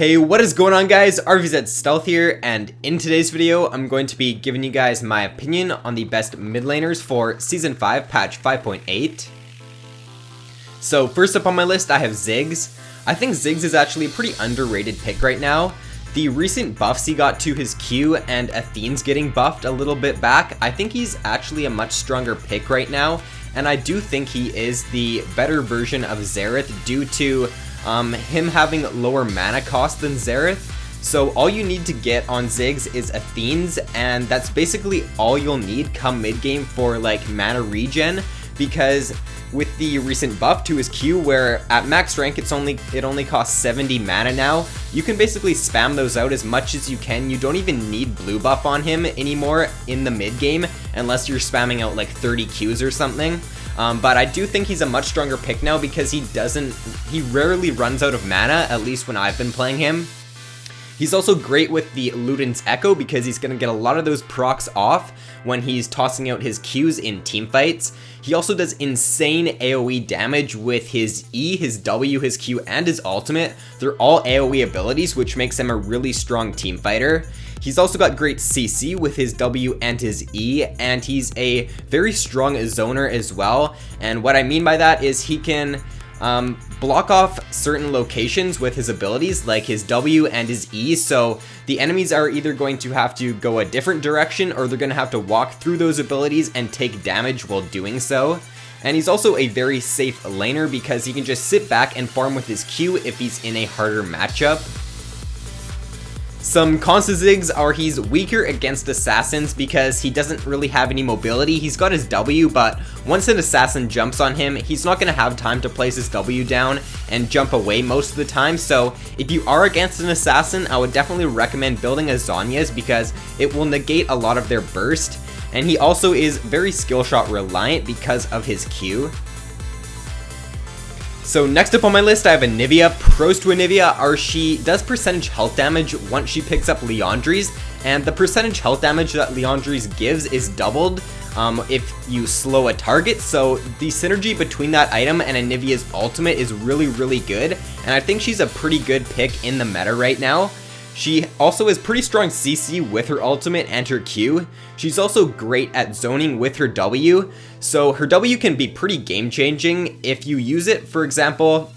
Hey, what is going on guys? RvzStealth here, and in today's video, I'm going to be giving you guys my opinion on the best mid laners for Season 5, Patch 5.8. So first up on my list, I have Ziggs. I think Ziggs is actually a pretty underrated pick right now. The recent buffs he got to his Q and Athene's getting buffed a little bit back, I think he's actually a much stronger pick right now, and I do think he is the better version of Xerath due to him having lower mana cost than Xerath. So all you need to get on Ziggs is Athene's, and that's basically all you'll need come mid game for like mana regen, because with the recent buff to his Q where at max rank it only costs 70 mana now, you can basically spam those out as much as you can. You don't even need blue buff on him anymore in the mid game unless you're spamming out like 30 Qs or something. But I do think he's a much stronger pick now because he rarely runs out of mana, at least when I've been playing him. He's also great with the Luden's Echo because he's going to get a lot of those procs off when he's tossing out his Qs in teamfights. He also does insane AoE damage with his E, his W, his Q, and his ultimate. They're all AoE abilities, which makes him a really strong team fighter. He's also got great CC with his W and his E, and he's a very strong zoner as well. And what I mean by that is he can block off certain locations with his abilities like his W and his E, so the enemies are either going to have to go a different direction or they're going to have to walk through those abilities and take damage while doing so. And he's also a very safe laner because he can just sit back and farm with his Q if he's in a harder matchup. Some cons to Ziggs are he's weaker against assassins because he doesn't really have any mobility. He's got his W, but once an assassin jumps on him, he's not going to have time to place his W down and jump away most of the time. So if you are against an assassin, I would definitely recommend building a Zhonya's because it will negate a lot of their burst. And he also is very skill shot reliant because of his Q. So next up on my list, I have Anivia. Pros to Anivia are she does percentage health damage once she picks up Liandry's, and the percentage health damage that Liandry's gives is doubled if you slow a target. So the synergy between that item and Anivia's ultimate is really good, and I think she's a pretty good pick in the meta right now. She also has pretty strong CC with her ultimate and her Q. She's also great at zoning with her W, so her W can be pretty game changing if you use it. For example,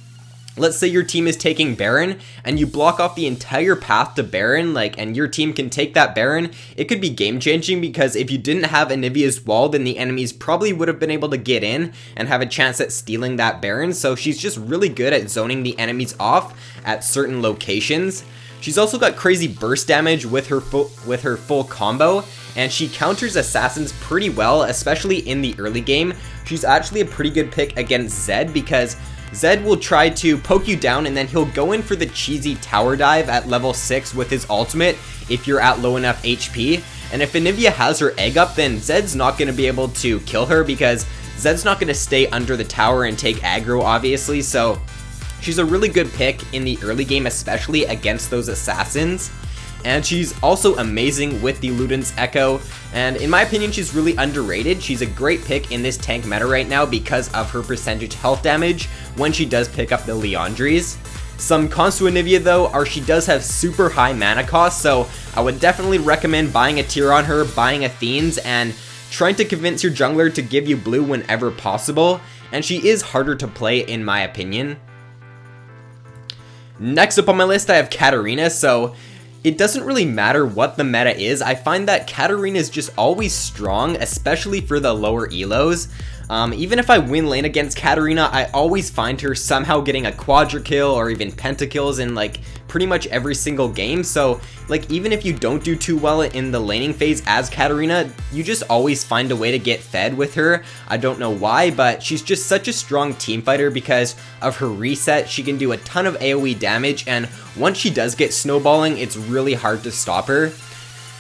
let's say your team is taking Baron and you block off the entire path to Baron, and your team can take that Baron. It could be game changing because if you didn't have Anivia's wall, then the enemies probably would have been able to get in and have a chance at stealing that Baron. So she's just really good at zoning the enemies off at certain locations. She's also got crazy burst damage with her full combo, and she counters assassins pretty well, especially in the early game. She's actually a pretty good pick against Zed because Zed will try to poke you down and then he'll go in for the cheesy tower dive at level 6 with his ultimate if you're at low enough HP. And if Anivia has her egg up, then Zed's not going to be able to kill her because Zed's not going to stay under the tower and take aggro, obviously. So she's a really good pick in the early game, especially against those assassins. And she's also amazing with the Luden's Echo, and in my opinion she's really underrated. She's a great pick in this tank meta right now because of her percentage health damage when she does pick up the Liandry's. Some cons to Anivia though are she does have super high mana cost, so I would definitely recommend buying a tier on her, buying Athene's, and trying to convince your jungler to give you blue whenever possible, and she is harder to play in my opinion. Next up on my list I have Katarina. So it doesn't really matter what the meta is, I find that Katarina is just always strong, especially for the lower elos. Even if I win lane against Katarina, I always find her somehow getting a quadra kill or even pentakills in pretty much every single game. So even if you don't do too well in the laning phase as Katarina, you just always find a way to get fed with her. I don't know why, but she's just such a strong team fighter because of her reset. She can do a ton of AoE damage, and once she does get snowballing, it's really hard to stop her.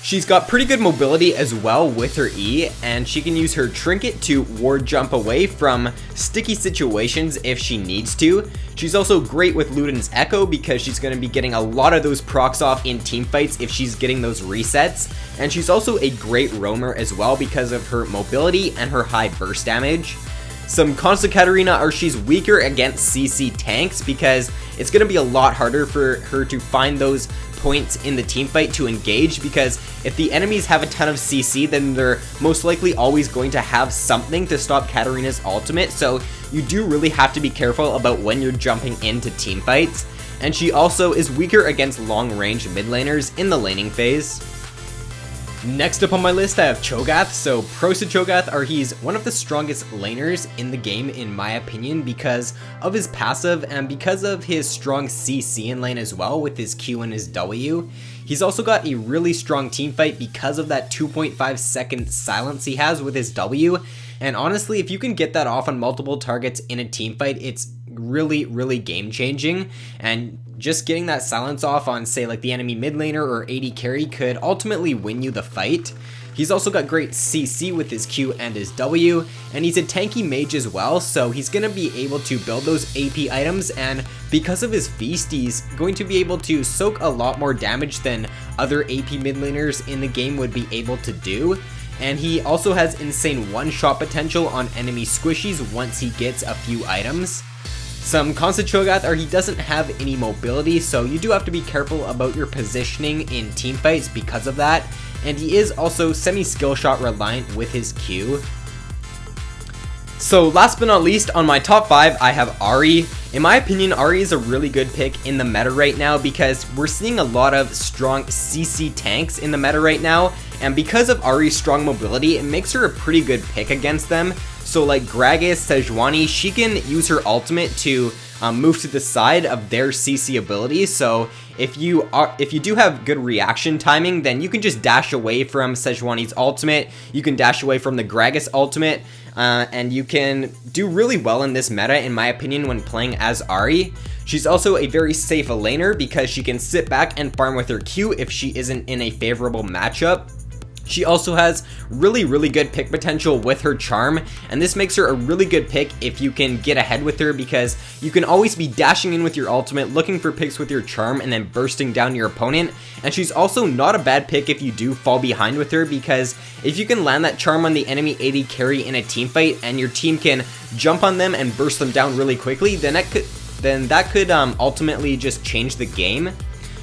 She's got pretty good mobility as well with her E, and she can use her trinket to ward jump away from sticky situations if she needs to. She's also great with Luden's Echo because she's going to be getting a lot of those procs off in teamfights if she's getting those resets. And she's also a great roamer as well because of her mobility and her high burst damage. Some cons to Katarina are she's weaker against CC tanks because it's going to be a lot harder for her to find those points in the team fight to engage, because if the enemies have a ton of CC, then they're most likely always going to have something to stop Katarina's ultimate, so you do really have to be careful about when you're jumping into team fights. And she also is weaker against long range mid laners in the laning phase. Next up on my list, I have ChoGath. So pros to ChoGath are he's one of the strongest laners in the game in my opinion because of his passive and because of his strong CC in lane as well with his Q and his W. He's also got a really strong teamfight because of that 2.5 second silence he has with his W. And honestly, if you can get that off on multiple targets in a teamfight, it's really game changing. And just getting that silence off on, say, like the enemy mid laner or AD carry could ultimately win you the fight. He's also got great CC with his Q and his W, and he's a tanky mage as well, so he's going to be able to build those AP items, and because of his feast, he's going to be able to soak a lot more damage than other AP mid laners in the game would be able to do. And he also has insane one-shot potential on enemy squishies once he gets a few items. Some cons to ChoGath are he doesn't have any mobility, so you do have to be careful about your positioning in teamfights because of that. And he is also semi-skill shot reliant with his Q. So last but not least, on my top 5, I have Ahri. In my opinion, Ahri is a really good pick in the meta right now because we're seeing a lot of strong CC tanks in the meta right now. And because of Ahri's strong mobility, it makes her a pretty good pick against them. So like Gragas, Sejuani, she can use her ultimate to move to the side of their CC abilities. So if you do have good reaction timing, then you can just dash away from Sejuani's ultimate. You can dash away from the Gragas ultimate, and you can do really well in this meta, in my opinion, when playing as Ahri. She's also a very safe laner because she can sit back and farm with her Q if she isn't in a favorable matchup. She also has really good pick potential with her charm, and this makes her a really good pick if you can get ahead with her because you can always be dashing in with your ultimate, looking for picks with your charm, and then bursting down your opponent. And she's also not a bad pick if you do fall behind with her, because if you can land that charm on the enemy AD carry in a team fight and your team can jump on them and burst them down really quickly, then that could ultimately just change the game.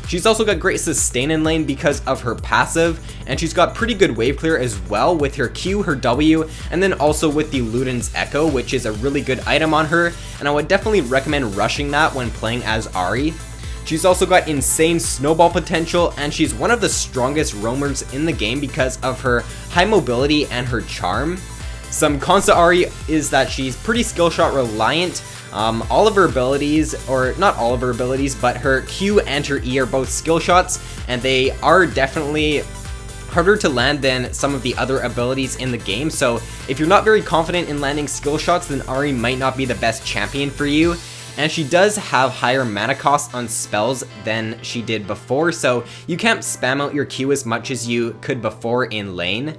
She's also got great sustain in lane because of her passive, and she's got pretty good wave clear as well with her Q, her W, and then also with the Luden's Echo, which is a really good item on her, and I would definitely recommend rushing that when playing as Ahri. She's also got insane snowball potential, and she's one of the strongest roamers in the game because of her high mobility and her charm. Some cons to Ahri is that she's pretty skill shot reliant. All of her abilities, or not all of her abilities, but her Q and her E are both skill shots, and they are definitely harder to land than some of the other abilities in the game. So if you're not very confident in landing skill shots, then Ahri might not be the best champion for you. And she does have higher mana costs on spells than she did before, so you can't spam out your Q as much as you could before in lane.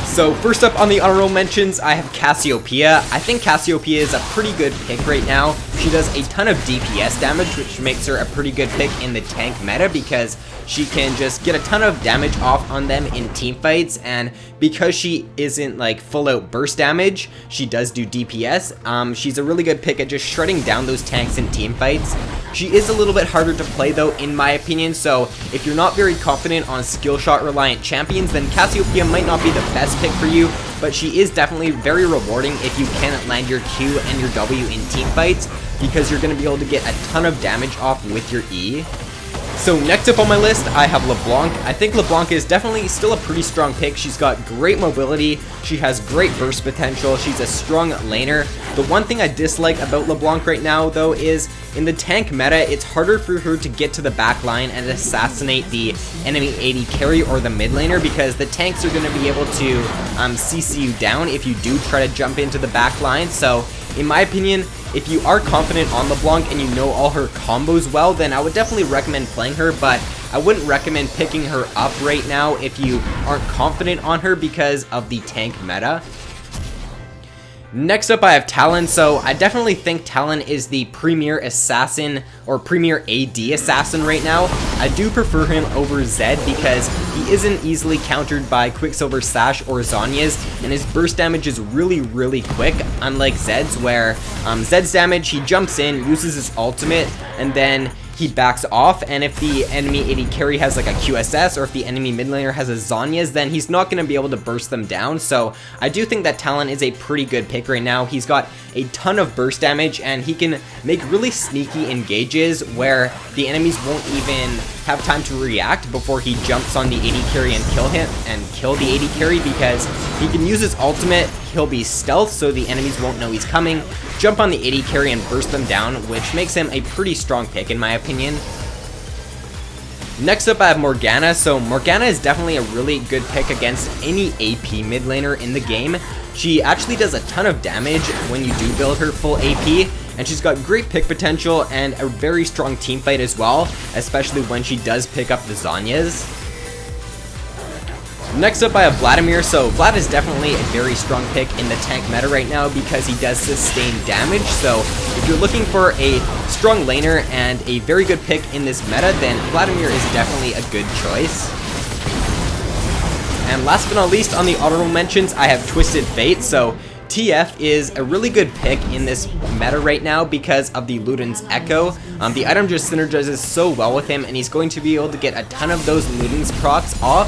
So first up on the honorable mentions, I have Cassiopeia. I think Cassiopeia is a pretty good pick right now. She does a ton of DPS damage, which makes her a pretty good pick in the tank meta because she can just get a ton of damage off on them in team fights, and because she isn't like full out burst damage, she does do DPS. She's a really good pick at just shredding down those tanks in team fights. She is a little bit harder to play though, in my opinion, so if you're not very confident on skill shot reliant champions, then Cassiopeia might not be the best pick for you, but she is definitely very rewarding if you can land your Q and your W in team fights, because you're going to be able to get a ton of damage off with your E. So next up on my list, I have LeBlanc. I think LeBlanc is definitely still a pretty strong pick. She's got great mobility, she has great burst potential, she's a strong laner. The one thing I dislike about LeBlanc right now though is in the tank meta, it's harder for her to get to the back line and assassinate the enemy AD carry or the mid laner, because the tanks are going to be able to CC you down if you do try to jump into the back line. So in my opinion, if you are confident on LeBlanc and you know all her combos well, then I would definitely recommend playing her, but I wouldn't recommend picking her up right now if you aren't confident on her because of the tank meta. Next up I have Talon. So I definitely think Talon is the premier assassin or premier AD assassin right now. I do prefer him over Zed because he isn't easily countered by Quicksilver Sash or Zhonya's, and his burst damage is really quick, unlike Zed's, where Zed's damage, he jumps in, uses his ultimate, and then he backs off, and if the enemy AD carry has like a QSS, or if the enemy mid laner has a Zhonya's, then he's not going to be able to burst them down. So I do think that Talon is a pretty good pick right now. He's got a ton of burst damage, and he can make really sneaky engages where the enemies won't even have time to react before he jumps on the AD carry and kill him and kill the AD carry, because he can use his ultimate. He'll be stealth so the enemies won't know he's coming, jump on the AD carry and burst them down, which makes him a pretty strong pick in my opinion. Next up I have Morgana. So Morgana is definitely a really good pick against any AP mid laner in the game. She actually does a ton of damage when you do build her full AP, and she's got great pick potential and a very strong team fight as well, especially when she does pick up the Zhonya's. Next up I have Vladimir. So Vlad is definitely a very strong pick in the tank meta right now because he does sustain damage. So if you're looking for a strong laner and a very good pick in this meta, then Vladimir is definitely a good choice. And last but not least, on the honorable mentions, I have Twisted Fate. So TF is a really good pick in this meta right now because of the Luden's Echo. The item just synergizes so well with him, and he's going to be able to get a ton of those Luden's procs off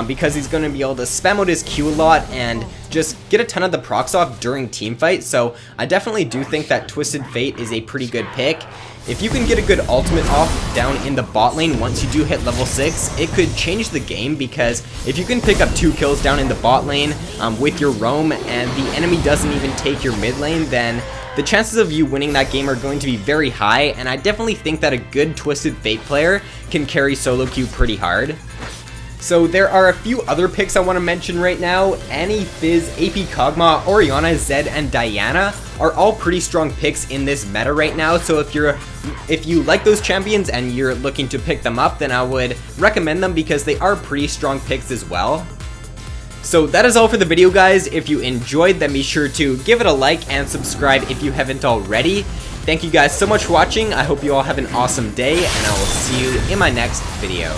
because he's going to be able to spam out his Q a lot and just get a ton of the procs off during teamfight. So I definitely do think that Twisted Fate is a pretty good pick. If you can get a good ultimate off down in the bot lane once you do hit level 6, it could change the game, because if you can pick up 2 kills down in the bot lane with your roam and the enemy doesn't even take your mid lane, then the chances of you winning that game are going to be very high, and I definitely think that a good Twisted Fate player can carry solo queue pretty hard. So there are a few other picks I want to mention right now. Annie, Fizz, AP Kog'Maw, Orianna, Zed, and Diana are all pretty strong picks in this meta right now. So if you like those champions and you're looking to pick them up, then I would recommend them because they are pretty strong picks as well. So that is all for the video, guys. If you enjoyed, then be sure to give it a like and subscribe if you haven't already. Thank you guys so much for watching. I hope you all have an awesome day, and I will see you in my next video.